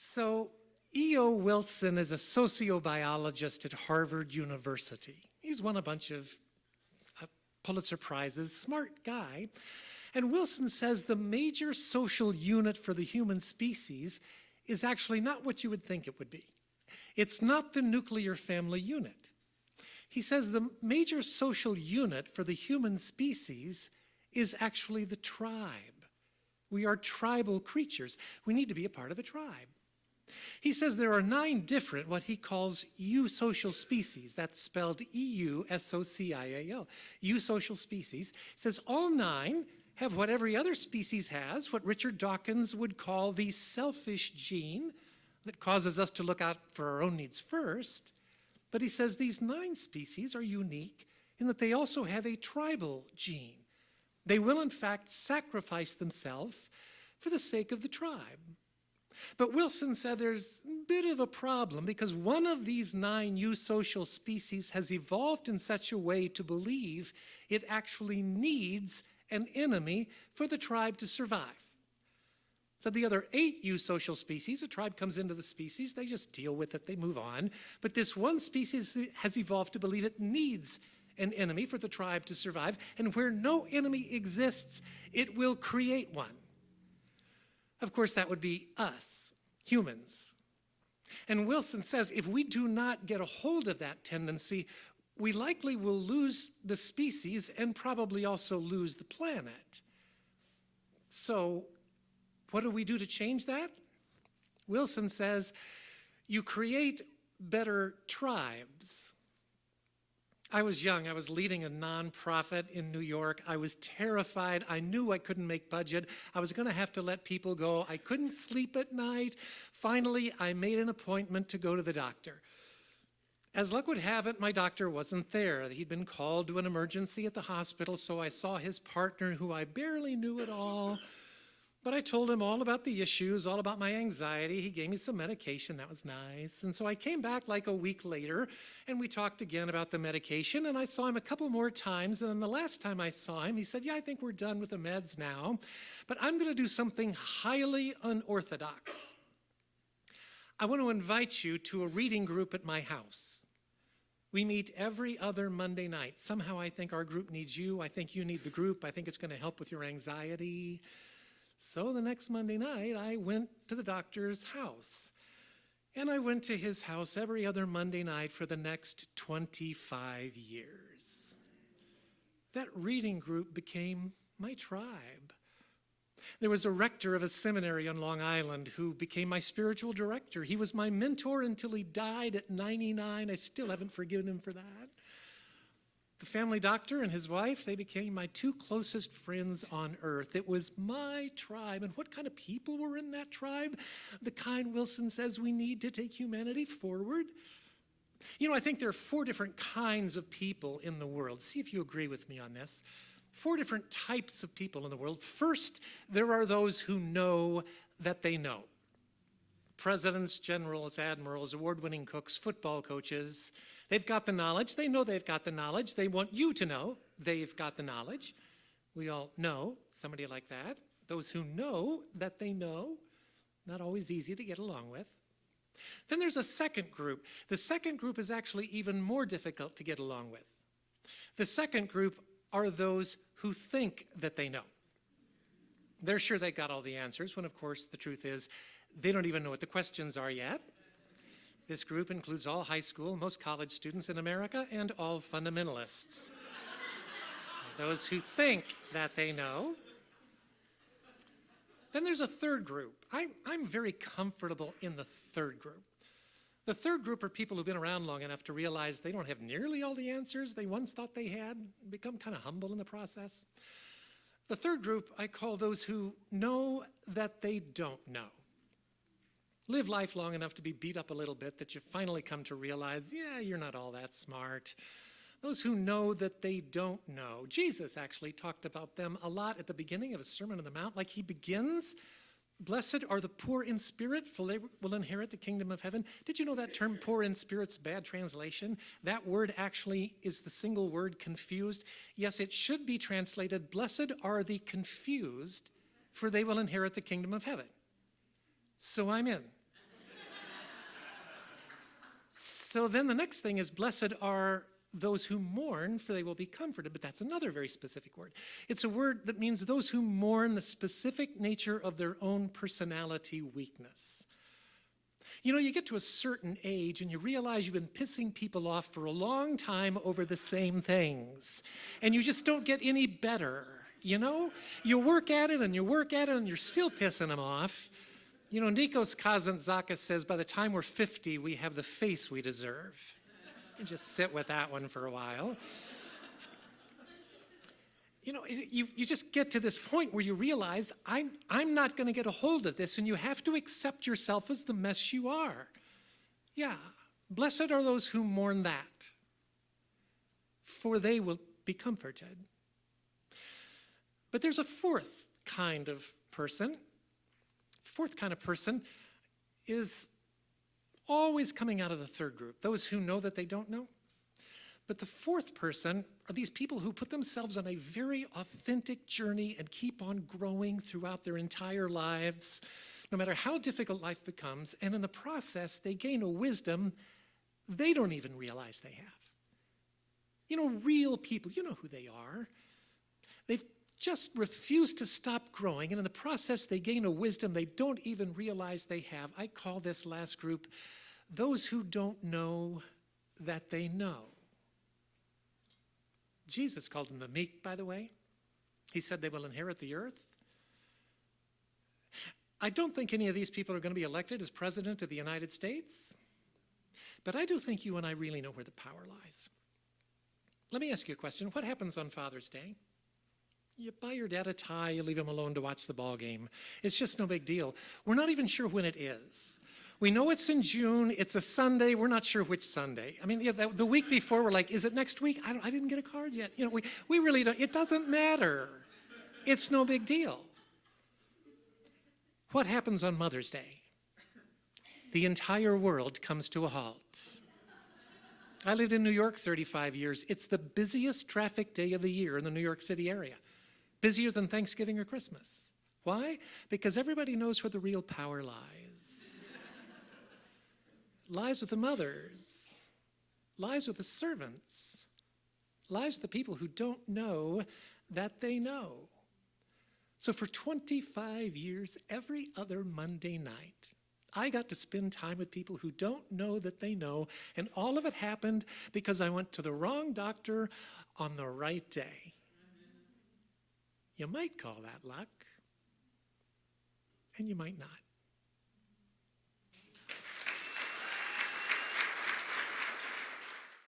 So E.O. Wilson is a sociobiologist at Harvard University. He's won a bunch of Pulitzer Prizes, smart guy. And Wilson says the major social unit for the human species is actually not what you would think it would be. It's not the nuclear family unit. He says the major social unit for the human species is actually the tribe. We are tribal creatures. We need to be a part of a tribe. He says there are 9 different, what he calls eusocial species. That's spelled E-U-S-O-C-I-A-L. Eusocial species. He says all 9 have what every other species has, what Richard Dawkins would call the selfish gene that causes us to look out for our own needs first. But he says these 9 species are unique in that they also have a tribal gene. They will, in fact, sacrifice themselves for the sake of the tribe. But Wilson said there's a bit of a problem because one of these 9 eusocial species has evolved in such a way to believe it actually needs an enemy for the tribe to survive. So the other 8 eusocial species, a tribe comes into the species, they just deal with it, they move on. But this one species has evolved to believe it needs an enemy for the tribe to survive, and where no enemy exists, it will create one. Of course, that would be us, humans. And Wilson says if we do not get a hold of that tendency, we likely will lose the species and probably also lose the planet. So what do we do to change that? Wilson says you create better tribes. I was young. I was leading a nonprofit in New York. I was terrified. I knew I couldn't make budget. I was going to have to let people go. I couldn't sleep at night. Finally, I made an appointment to go to the doctor. As luck would have it, my doctor wasn't there. He'd been called to an emergency at the hospital, so I saw his partner, who I barely knew at all. But I told him all about the issues, all about my anxiety. He gave me some medication. That was nice. And so I came back like a week later, and we talked again about the medication, and I saw him a couple more times. And then the last time I saw him, he said, yeah, I think we're done with the meds now, but I'm going to do something highly unorthodox. I want to invite you to a reading group at my house. We meet every other Monday night. Somehow I think our group needs you. I think you need the group. I think it's going to help with your anxiety. So the next Monday night, I went to the doctor's house. And I went to his house every other Monday night for the next 25 years. That reading group became my tribe. There was a rector of a seminary on Long Island who became my spiritual director. He was my mentor until he died at 99. I still haven't forgiven him for that. The family doctor and his wife, they became my 2 closest friends on earth. It was my tribe. And what kind of people were in that tribe? The kind Wilson says we need to take humanity forward. You know, I think there are 4 different kinds of people in the world. See if you agree with me on this. 4 different types of people in the world. First, there are those who know that they know. Presidents, generals, admirals, award-winning cooks, football coaches. They've got the knowledge. They know they've got the knowledge. They want you to know they've got the knowledge. We all know somebody like that. Those who know that they know, not always easy to get along with. Then there's a second group. The second group is actually even more difficult to get along with. The second group are those who think that they know. They're sure they got all the answers, when of course the truth is they don't even know what the questions are yet. This group includes all high school, most college students in America, and all fundamentalists. Those who think that they know. Then there's a third group. I'm very comfortable in the third group. The third group are people who've been around long enough to realize they don't have nearly all the answers they once thought they had, become kind of humble in the process. The third group I call those who know that they don't know. Live life long enough to be beat up a little bit that you finally come to realize, yeah, you're not all that smart. Those who know that they don't know. Jesus actually talked about them a lot at the beginning of his Sermon on the Mount. Like he begins, blessed are the poor in spirit, for they will inherit the kingdom of heaven. Did you know that term poor in spirit's bad translation? That word actually is the single word confused. Yes, it should be translated, blessed are the confused, for they will inherit the kingdom of heaven. So I'm in. So then the next thing is, blessed are those who mourn, for they will be comforted. But that's another very specific word. It's a word that means those who mourn the specific nature of their own personality weakness. You know, you get to a certain age and you realize you've been pissing people off for a long time over the same things. And you just don't get any better, you know? You work at it and you work at it and you're still pissing them off. You know, Nikos Kazantzakis says, by the time we're 50, we have the face we deserve. You just sit with that one for a while. You know, you just get to this point where you realize, I'm not going to get a hold of this, and you have to accept yourself as the mess you are. Yeah, blessed are those who mourn that, for they will be comforted. But there's a fourth kind of person. Fourth kind of person is always coming out of the third group, those who know that they don't know. But the fourth person are these people who put themselves on a very authentic journey and keep on growing throughout their entire lives, no matter how difficult life becomes, and in the process, they gain a wisdom they don't even realize they have. You know, real people, you know who they are. They've just refused to stop growing, and in the process, they gain a wisdom they don't even realize they have. I call this last group those who don't know that they know. Jesus called them the meek, by the way. He said they will inherit the earth. I don't think any of these people are going to be elected as president of the United States, but I do think you and I really know where the power lies. Let me ask you a question. What happens on Father's Day? You buy your dad a tie, you leave him alone to watch the ball game. It's just no big deal. We're not even sure when it is. We know it's in June, it's a Sunday, we're not sure which Sunday. I mean, yeah, the week before, we're like, is it next week? I didn't get a card yet. You know, we really don't, it doesn't matter. It's no big deal. What happens on Mother's Day? The entire world comes to a halt. I lived in New York 35 years. It's the busiest traffic day of the year in the New York City area. Busier than Thanksgiving or Christmas. Why? Because everybody knows where the real power lies. Lies with the mothers, lies with the servants, lies with the people who don't know that they know. So for 25 years, every other Monday night, I got to spend time with people who don't know that they know, and all of it happened because I went to the wrong doctor on the right day. You might call that luck, and you might not.